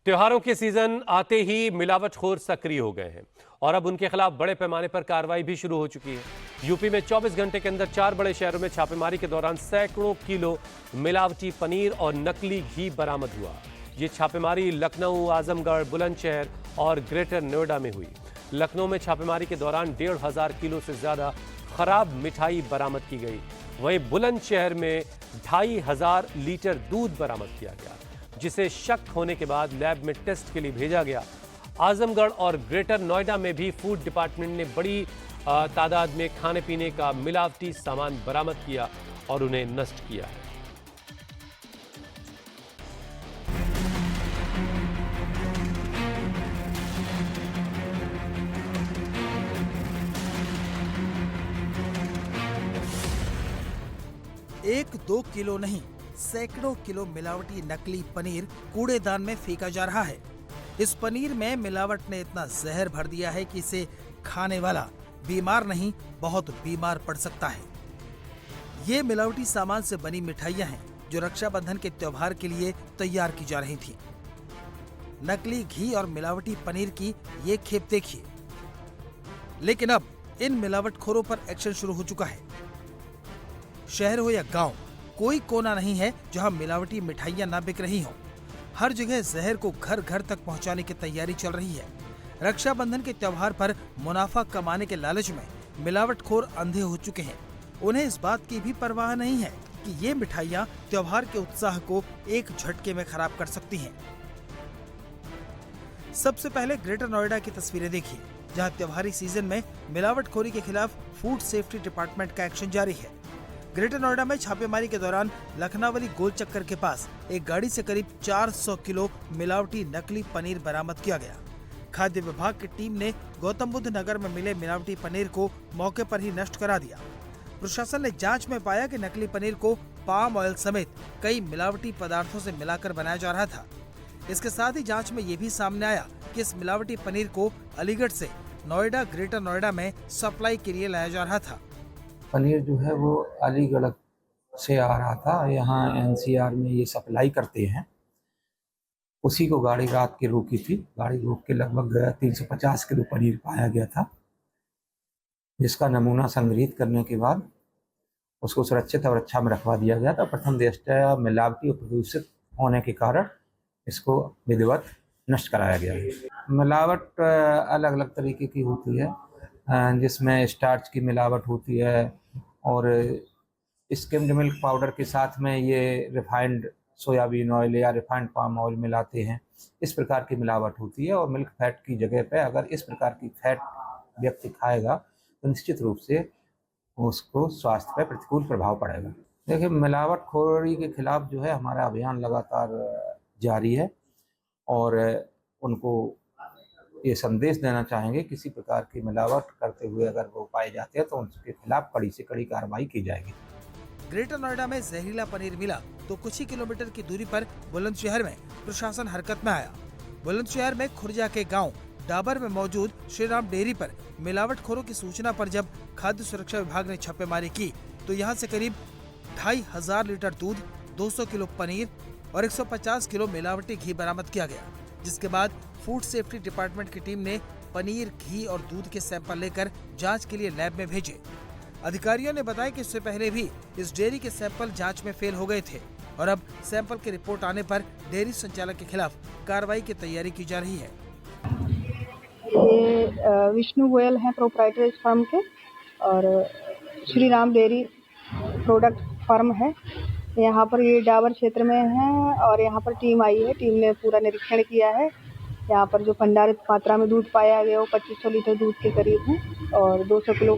त्योहारों के सीजन आते ही मिलावटखोर सक्रिय हो गए हैं और अब उनके खिलाफ बड़े पैमाने पर कार्रवाई भी शुरू हो चुकी है। यूपी में 24 घंटे के अंदर 4 बड़े शहरों में छापेमारी के दौरान सैकड़ों किलो मिलावटी पनीर और नकली घी बरामद हुआ। ये छापेमारी लखनऊ, आजमगढ़, बुलंदशहर और ग्रेटर नोएडा में हुई। लखनऊ में छापेमारी के दौरान 1,500 किलो से ज्यादा खराब मिठाई बरामद की गई। वहीं बुलंदशहर में 2,500 लीटर दूध बरामद किया गया, जिसे शक होने के बाद लैब में टेस्ट के लिए भेजा गया। आजमगढ़ और ग्रेटर नोएडा में भी फूड डिपार्टमेंट ने बड़ी तादाद में खाने पीने का मिलावटी सामान बरामद किया और उन्हें नष्ट किया है। एक दो किलो नहीं, सैकड़ों किलो मिलावटी नकली पनीर कूड़ेदान में फेंका जा रहा है। इस पनीर में मिलावट ने इतना जहर भर दिया है कि इसे खाने वाला बीमार नहीं, बहुत बीमार पड़ सकता है। ये मिलावटी सामान से बनी मिठाइयां हैं जो रक्षाबंधन के त्योहार के लिए तैयार की जा रही थीं। नकली घी और मिलावटी पनीर की ये खेप देखिए। लेकिन अब इन मिलावटखोरों पर एक्शन शुरू हो चुका है। शहर हो या गांव, कोई कोना नहीं है जहां मिलावटी मिठाइयां ना बिक रही हों। हर जगह जहर को घर घर तक पहुंचाने की तैयारी चल रही है। रक्षाबंधन के त्योहार पर मुनाफा कमाने के लालच में मिलावटखोर अंधे हो चुके हैं। उन्हें इस बात की भी परवाह नहीं है कि ये मिठाइयां त्योहार के उत्साह को एक झटके में खराब कर सकती हैं। सबसे पहले ग्रेटर नोएडा की तस्वीरें देखिए, जहां त्योहारी सीजन में मिलावटखोरी के खिलाफ फूड सेफ्टी डिपार्टमेंट का एक्शन जारी है। ग्रेटर नोएडा में छापेमारी के दौरान लखनावली गोल चक्कर के पास एक गाड़ी से करीब 400 किलो मिलावटी नकली पनीर बरामद किया गया। खाद्य विभाग की टीम ने गौतम बुद्ध नगर में मिले मिलावटी पनीर को मौके पर ही नष्ट करा दिया। प्रशासन ने जांच में पाया कि नकली पनीर को पाम ऑयल समेत कई मिलावटी पदार्थों से मिलाकर बनाया जा रहा था। इसके साथ ही जांच में ये भी सामने आया कि इस मिलावटी पनीर को अलीगढ़ से नोएडा, ग्रेटर नोएडा में सप्लाई के लिए लाया जा रहा था। पनीर जो है वो अलीगढ़ से आ रहा था। यहाँ एनसीआर में ये सप्लाई करते हैं। उसी को गाड़ी रात की रोकी थी। गाड़ी रोक के लगभग 350 किलो पनीर पाया गया था, जिसका नमूना संग्रहित करने के बाद उसको सुरक्षित अवस्था में रखवा दिया गया था। प्रथम दृष्टया मिलावटी और प्रदूषित होने के कारण इसको विधिवत नष्ट कराया गया है। मिलावट अलग अलग तरीके की होती है, जिसमें स्टार्च की मिलावट होती है और स्किम्ड मिल्क पाउडर के साथ में ये रिफाइंड सोयाबीन ऑयल या रिफाइंड पाम ऑयल मिलाते हैं। इस प्रकार की मिलावट होती है और मिल्क फैट की जगह पे अगर इस प्रकार की फैट व्यक्ति खाएगा तो निश्चित रूप से उसको स्वास्थ्य पर प्रतिकूल प्रभाव पड़ेगा। देखिए, मिलावटखोरी के खिलाफ जो है हमारा अभियान लगातार जारी है और उनको ये संदेश देना चाहेंगे, किसी प्रकार की मिलावट करते हुए अगर वो पाए जाते हैं तो उनके खिलाफ कड़ी से कड़ी कार्रवाई की जाएगी। ग्रेटर नोएडा में जहरीला पनीर मिला तो कुछ ही किलोमीटर की दूरी पर बुलंदशहर में प्रशासन हरकत में आया। बुलंदशहर में खुर्जा के गांव डाबर में मौजूद श्री राम डेयरी पर मिलावटखोरों की सूचना पर जब खाद्य सुरक्षा विभाग ने छापेमारी की तो यहां से करीब 2,500 लीटर दूध, 200 किलो पनीर और 150 किलो मिलावटी घी बरामद किया गया। जिसके बाद फूड सेफ्टी डिपार्टमेंट की टीम ने पनीर, घी और दूध के सैंपल लेकर जांच के लिए लैब में भेजे। अधिकारियों ने बताया कि इससे पहले भी इस डेयरी के सैंपल जांच में फेल हो गए थे और अब सैंपल की रिपोर्ट आने पर डेयरी संचालक के खिलाफ कार्रवाई की तैयारी की जा रही है। ये विष्णु गोयल हैं प्रोप्राइटर इस फार्म के और Shri Ram dairy product farm है। यहाँ पर ये डाबर क्षेत्र में है और यहाँ पर टीम आई है। टीम ने पूरा निरीक्षण किया है। यहाँ पर जो भंडारित मात्रा में दूध पाया गया वो 2500 लीटर दूध के करीब है और 200 किलो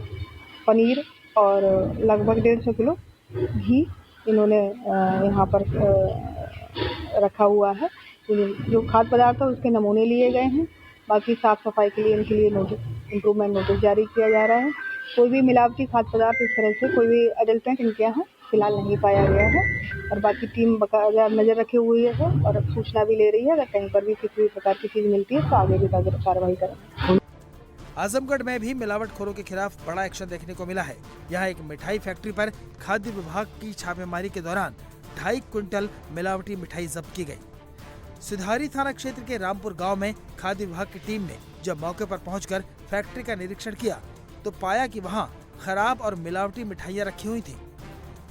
पनीर और लगभग 150 किलो घी इन्होंने यहाँ पर रखा हुआ है। जो खाद्य पदार्थ है उसके नमूने लिए गए हैं। बाकी साफ सफाई के लिए इनके लिए इम्प्रूवमेंट नोटिस जारी किया जा रहा है। कोई भी मिलावटी खाद्य पदार्थ इस तरह से कोई भी एडल्ट्रेंट इनके यहाँ फिलहाल नहीं पाया गया है और बाकी टीम बकायदा नजर रखे हुई है और सूचना भी ले रही है। अगर कहीं पर भी किसी भी प्रकार की चीज मिलती है तो आगे भी कार्रवाई करेंगे। आजमगढ़ में भी मिलावटखोरों के खिलाफ बड़ा एक्शन देखने को मिला है। यहाँ एक मिठाई फैक्ट्री पर खाद्य विभाग की छापेमारी के दौरान 2.5 क्विंटल मिलावटी मिठाई जब्त की गई। सिधारी थाना क्षेत्र के रामपुर गांव में खाद्य विभाग की टीम ने जब मौके पर पहुंचकर फैक्ट्री का निरीक्षण किया तो पाया कि वहां खराब और मिलावटी मिठाइयां रखी हुई थी।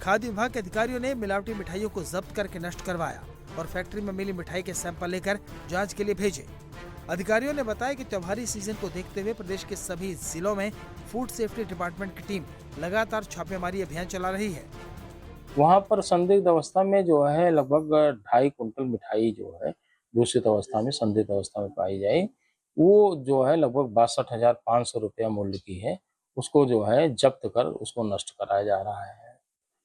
खाद्य विभाग के अधिकारियों ने मिलावटी मिठाइयों को जब्त करके नष्ट करवाया और फैक्ट्री में मिली मिठाई के सैंपल लेकर जांच के लिए भेजे। अधिकारियों ने बताया कि त्योहारी सीजन को देखते हुए प्रदेश के सभी जिलों में फूड सेफ्टी डिपार्टमेंट की टीम लगातार छापेमारी अभियान चला रही है। वहाँ पर संदिग्ध अवस्था में जो है लगभग 2.5 कुंटल मिठाई जो है दूषित अवस्था में संदिग्ध अवस्था में पाई जाए, वो जो है लगभग 62,500 रुपया मूल्य की है, उसको जो है जब्त कर उसको नष्ट कराया जा रहा है।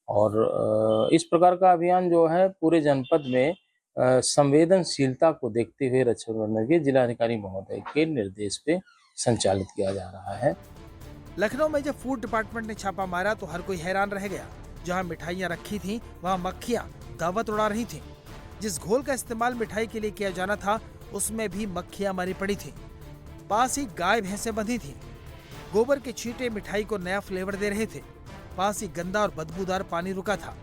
और इस प्रकार का अभियान जो है पूरे जनपद में संवेदनशीलता को देखते हुए रक्षा बंधन के जिलाधिकारी महोदय के निर्देश पे संचालित किया जा रहा है। लखनऊ में जब फूड डिपार्टमेंट ने छापा मारा तो हर कोई हैरान रह गया। जहां मिठाइयां रखी थीं, वहां मक्खियां दावत उड़ा रही थीं। जिस घोल का इस्तेमाल मिठाई के लिए किया जाना था उसमें भी मक्खियां मरी पड़ी थीं। पास ही गाय भैंसें बंधी थीं। गोबर के छींटे मिठाई को नया फ्लेवर दे रहे थे। पास ही गंदा और बदबूदार पानी रुका था।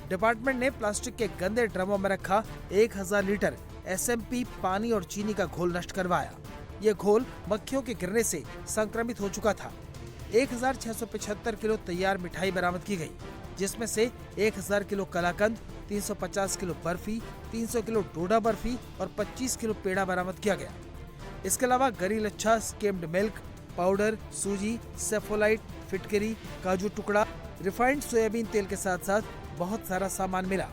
डिपार्टमेंट ने प्लास्टिक के गंदे ड्रमों में रखा 1000 लीटर SMP पानी और चीनी का घोल नष्ट करवाया। ये घोल मक्खियों के गिरने से संक्रमित हो चुका था। 1675 किलो तैयार मिठाई बरामद की गई, जिसमें से 1000 किलो कलाकंद, 350 किलो बर्फी, 300 किलो डोडा बर्फी और 25 किलो पेड़ा बरामद किया गया। इसके अलावा गरी लच्छा, स्किम्ड मिल्क पाउडर, सूजी, सेफोलाइट, फिटकरी, काजू टुकड़ा, रिफाइंड सोयाबीन तेल के साथ साथ बहुत सारा सामान मिला।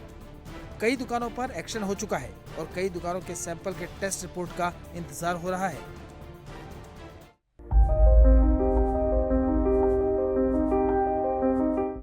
कई दुकानों पर एक्शन हो चुका है और कई दुकानों के सैंपल के टेस्ट रिपोर्ट का इंतजार हो रहा है।